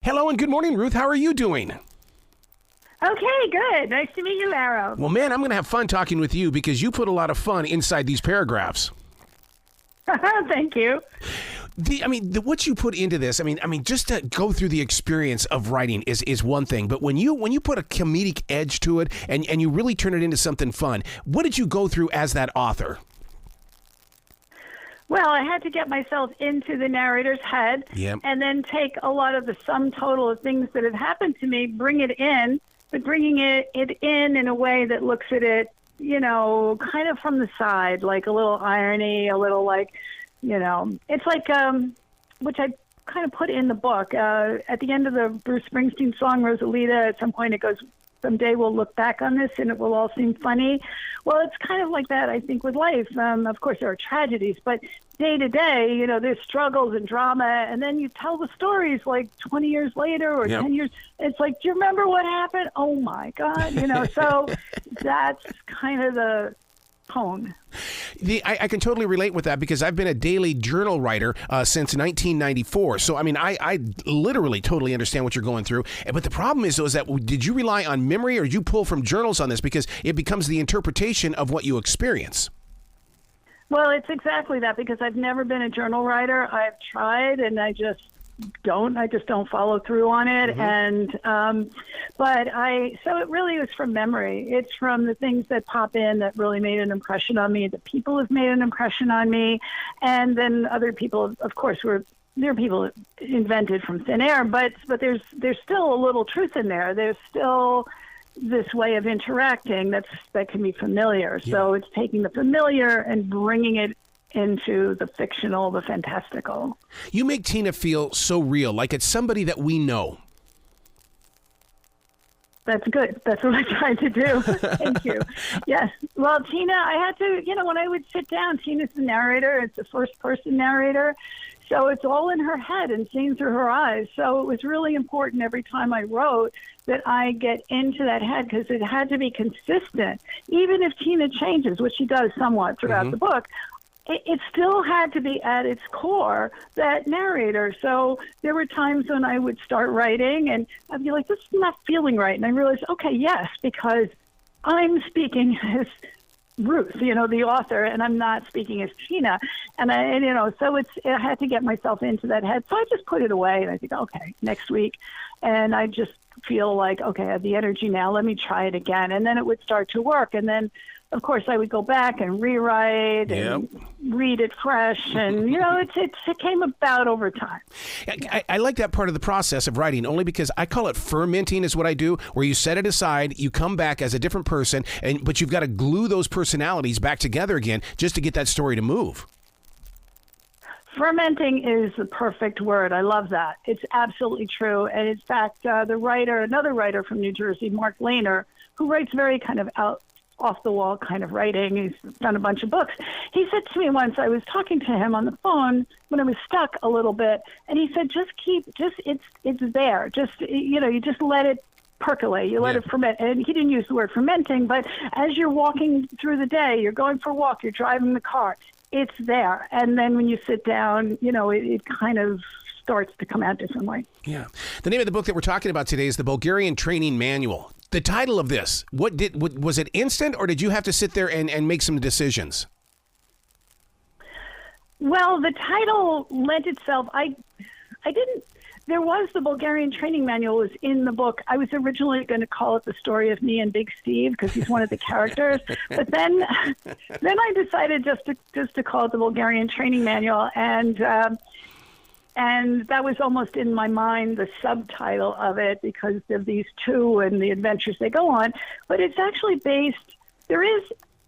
Hello and good morning, Ruth. How are you doing? Okay, good. Nice to meet you, Arrow. Well, man, I'm going to have fun talking with you because you put a lot of fun inside these paragraphs. Thank you. What you put into this, just to go through the experience of writing is one thing. But when you put a comedic edge to it and you really turn it into something fun, what did you go through as that author? Well, I had to get myself into the narrator's head and then take a lot of the sum total of things that have happened to me, bring it in, but bringing it in a way that looks at it, kind of from the side, like a little irony, a little it's like, which I kind of put in the book. At the end of the Bruce Springsteen song, Rosalita, at some point it goes, someday we'll look back on this and it will all seem funny. Well, it's kind of like that, I think, with life. Of course, there are tragedies, but day to day, there's struggles and drama, and then you tell the stories like 20 years later or 10 years. It's like, do you remember what happened? Oh, my God. So that's kind of the tone. I can totally relate with that because I've been a daily journal writer since 1994. So, I literally totally understand what you're going through. But the problem is that did you rely on memory or did you pull from journals on this? Because it becomes the interpretation of what you experience. Well, it's exactly that because I've never been a journal writer. I've tried and I just don't follow through on it. And so it really was from memory. It's from the things that pop in that really made an impression on me. The people have made an impression on me, and then other people, of course, there are people invented from thin air, but there's still a little truth in there. There's still this way of interacting that can be familiar. So it's taking the familiar and bringing it into the fictional, the fantastical. You make Tina feel so real, like it's somebody that we know. That's good. That's what I tried to do. Thank you. Yes. Well, Tina, I had to, when I would sit down, Tina's the narrator. It's a first-person narrator. So it's all in her head and seen through her eyes. So it was really important every time I wrote that I get into that head because it had to be consistent. Even if Tina changes, which she does somewhat throughout the book, it still had to be at its core that narrator. So there were times when I would start writing and I'd be like, this is not feeling right. And I realized, okay, yes, because I'm speaking as Ruth, the author, and I'm not speaking as Tina. And so I had to get myself into that head. So I just put it away and I think, okay, next week. And I just feel like, okay, I have the energy now. Let me try it again. And then it would start to work. And then, of course, I would go back and rewrite and read it fresh. And, it came about over time. I like that part of the process of writing only because I call it fermenting is what I do, where you set it aside, you come back as a different person, but you've got to glue those personalities back together again just to get that story to move. Fermenting is the perfect word. I love that. It's absolutely true. And in fact, another writer from New Jersey, Mark Lehner, who writes very kind of off-the-wall kind of writing. He's done a bunch of books. He said to me once, I was talking to him on the phone when I was stuck a little bit, and he said, it's there. You just let it percolate. You let it ferment. And he didn't use the word fermenting, but as you're walking through the day, you're going for a walk, you're driving the car, it's there. And then when you sit down, it kind of starts to come out differently. Yeah. The name of the book that we're talking about today is The Bulgarian Training Manual. The title of this, was it instant or did you have to sit there and make some decisions? Well, the title lent itself. There was the Bulgarian Training Manual was in the book. I was originally going to call it The Story of Me and Big Steve because he's one of the characters. But then I decided just to call it the Bulgarian Training Manual. And that was almost in my mind, the subtitle of it, because of these two and the adventures they go on. But it's actually based, there is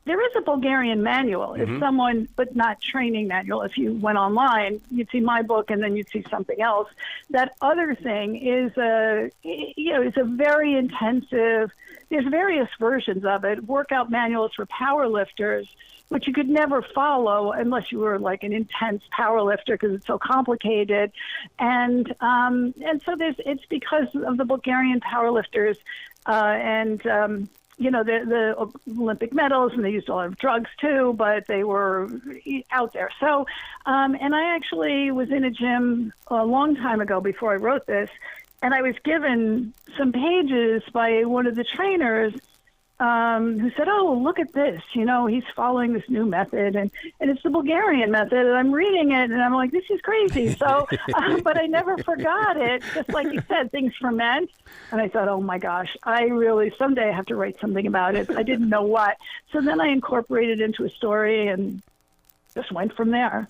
a Bulgarian manual, if someone, but not training manual. If you went online, you'd see my book and then you'd see something else. That other thing is it's a very intensive, there's various versions of it, workout manuals for power lifters, which you could never follow unless you were like an intense power lifter because it's so complicated. And so it's because of the Bulgarian power lifters the Olympic medals, and they used a lot of drugs too, but they were out there. So, and I actually was in a gym a long time ago before I wrote this, and I was given some pages by one of the trainers who said, "Oh, look at this. You know, he's following this new method, and it's the Bulgarian method." And I'm reading it, and I'm like, "This is crazy." So, but I never forgot it. Just like you said, things ferment. And I thought, "Oh my gosh, I really someday I have to write something about it." I didn't know what. So then I incorporated it into a story and just went from there.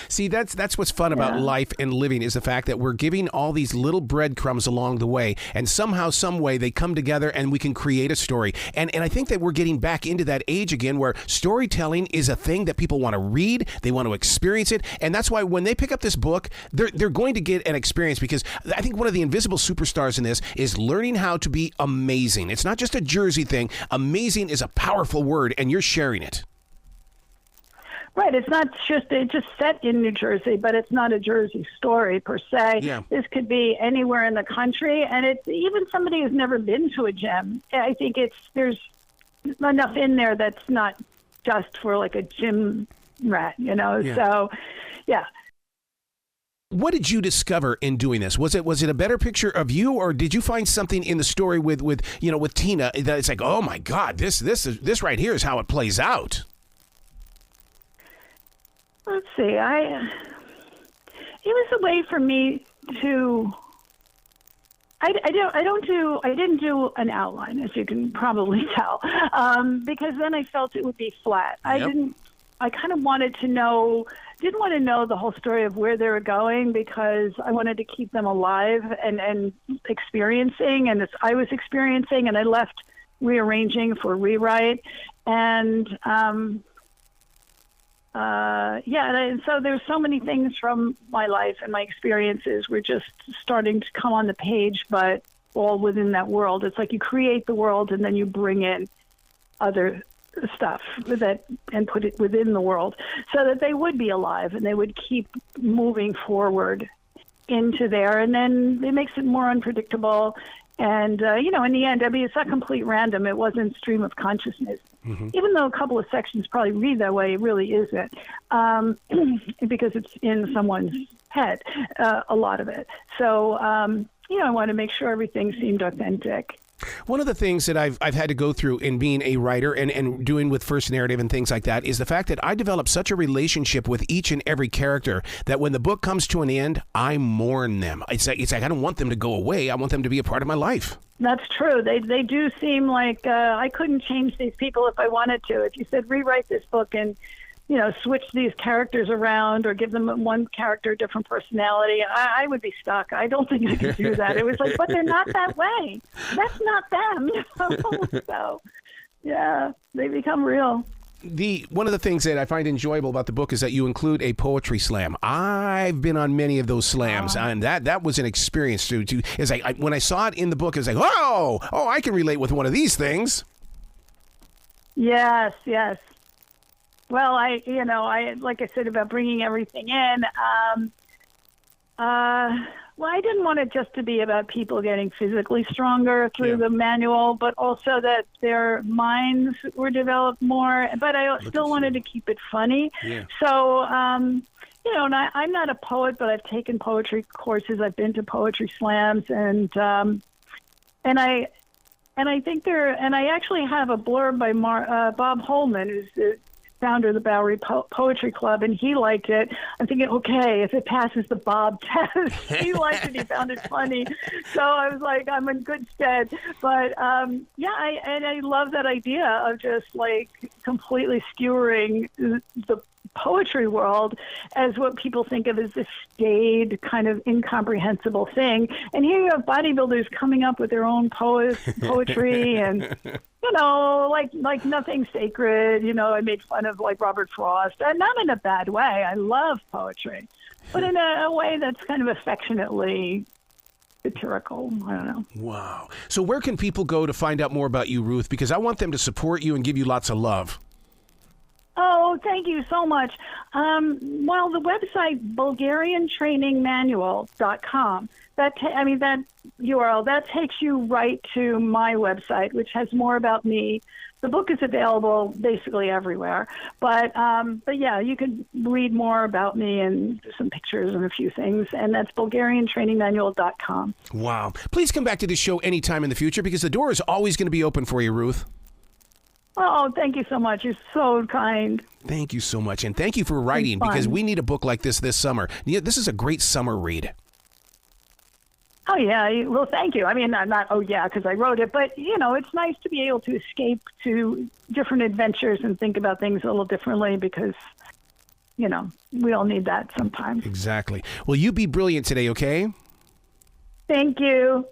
See, that's what's fun about life and living, is the fact that we're giving all these little breadcrumbs along the way, and somehow, some way, they come together and we can create a story. And I think that we're getting back into that age again where storytelling is a thing that people want to read, they want to experience it, and that's why when they pick up this book, they're going to get an experience, because I think one of the invisible superstars in this is learning how to be amazing. It's not just a Jersey thing. Amazing is a powerful word, and you're sharing it. Right. It's not just set in New Jersey, but it's not a Jersey story per se. Yeah. This could be anywhere in the country, and it's even somebody who's never been to a gym. I think there's enough in there that's not just for like a gym rat, you know. Yeah. So, yeah. What did you discover in doing this? Was it a better picture of you, or did you find something in the story with Tina that it's like, oh my God, this right here is how it plays out? Let's see. It was a way for me to. I didn't do an outline, as you can probably tell, because then I felt it would be flat. Yep. I kind of wanted to know. Didn't want to know the whole story of where they were going, because I wanted to keep them alive and experiencing, and I was experiencing, and I left rearranging for rewrite, and. And so there's so many things from my life and my experiences were just starting to come on the page, but all within that world. It's like you create the world and then you bring in other stuff and put it within the world so that they would be alive and they would keep moving forward into there. And then it makes it more unpredictable. And, in the end, I mean, it's not complete random. It wasn't stream of consciousness. Mm-hmm. Even though a couple of sections probably read that way, it really isn't, because it's in someone's head, a lot of it. So, I want to make sure everything seemed authentic. One of the things that I've had to go through in being a writer and doing with first narrative and things like that is the fact that I develop such a relationship with each and every character that when the book comes to an end, I mourn them. It's like I don't want them to go away. I want them to be a part of my life. That's true. They do seem like I couldn't change these people if I wanted to. If you said rewrite this book and switch these characters around or give them one character a different personality, I would be stuck. I don't think I could do that. It was like, but they're not that way. That's not them. So, yeah, they become real. One of the things that I find enjoyable about the book is that you include a poetry slam. I've been on many of those slams, and that was an experience too. It's like when I saw it in the book, it's like, oh, I can relate with one of these things. Yes. Well, I like I said about bringing everything in. I didn't want it just to be about people getting physically stronger through the manual, but also that their minds were developed more. But I still wanted to keep it funny. Yeah. So, and I'm not a poet, but I've taken poetry courses. I've been to poetry slams, and I think I actually have a blurb by Bob Holman, who's the founder of the Bowery Poetry Club, and he liked it. I'm thinking, okay, if it passes the Bob test, he liked it. He found it funny. So I was like, I'm in good stead. But I love that idea of just like completely skewering the poetry world as what people think of as this staid, kind of incomprehensible thing. And here you have bodybuilders coming up with their own poetry and like nothing sacred. I made fun of like Robert Frost, and not in a bad way. I love poetry, but in a way that's kind of affectionately satirical. I don't know. Wow. So where can people go to find out more about you, Ruth? Because I want them to support you and give you lots of love. Oh, thank you so much. The website, BulgarianTrainingManual.com. That URL, that takes you right to my website, which has more about me, the book is available basically everywhere. But yeah, you can read more about me and some pictures and a few things. And that's BulgarianTrainingManual.com. Wow. Please come back to the show anytime in the future because the door is always going to be open for you, Ruth. Oh, thank you so much. You're so kind. Thank you so much. And thank you for writing because we need a book like this summer. Yeah, this is a great summer read. Oh, yeah. Well, thank you. I mean, I'm not, because I wrote it. But, it's nice to be able to escape to different adventures and think about things a little differently because, we all need that sometimes. Exactly. Well, you be brilliant today, okay? Thank you.